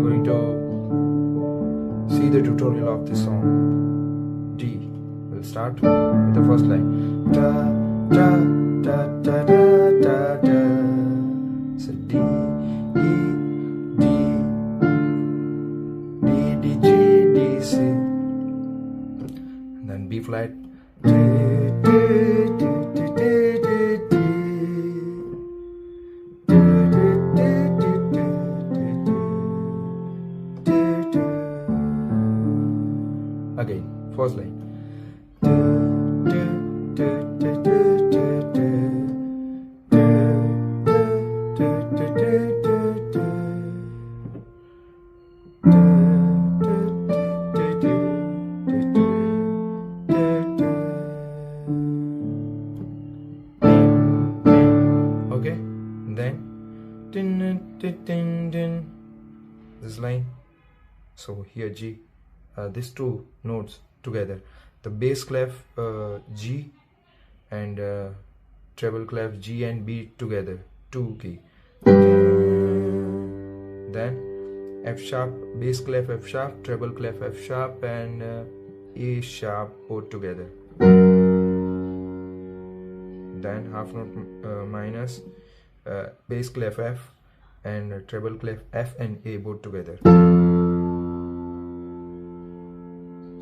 going to see the tutorial of this song. D. We'll start with the first line. Da da da da da da da. So D E D D D G D C. And then B flat. D D D D D D D. Again, first line. Okay, then this line. So here G. These two notes together, the bass clef G and treble clef G and B together, 2 key. Then F sharp, bass clef F sharp, treble clef F sharp, and A sharp both together. Then half note minus bass clef F and treble clef F and A both together.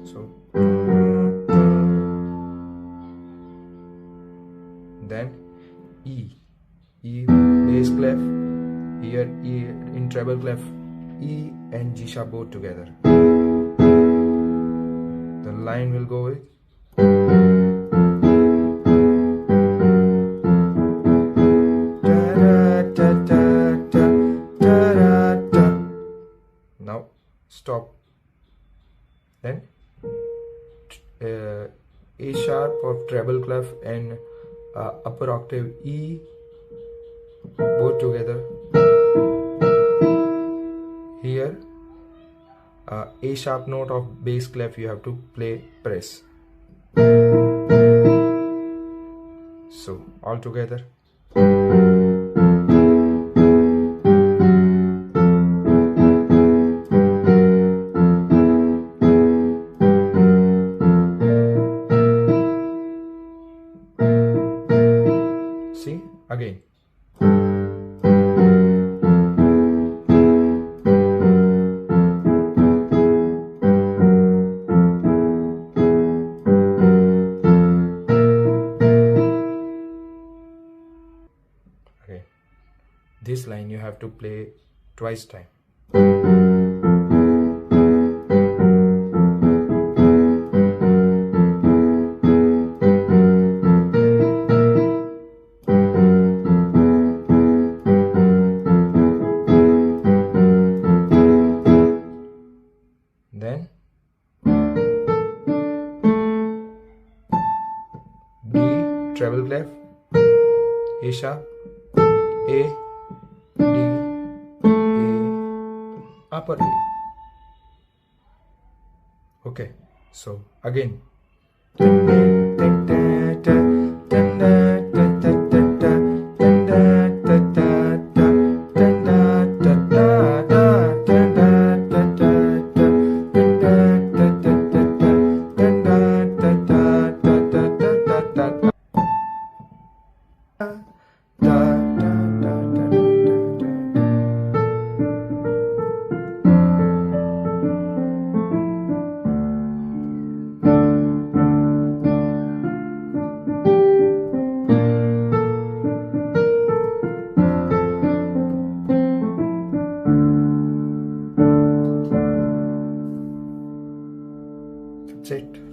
So then E bass clef, here E in treble clef, E and G sharp both together. The line will go with da da da da da da da. Now stop. Then A sharp of treble clef and upper octave E both together. Here A sharp note of bass clef you have to play press. So all together. See again. Okay. This line you have to play twice time. Then B treble clef, A sharp, A, D, A, upper A. Okay, so again. That's it.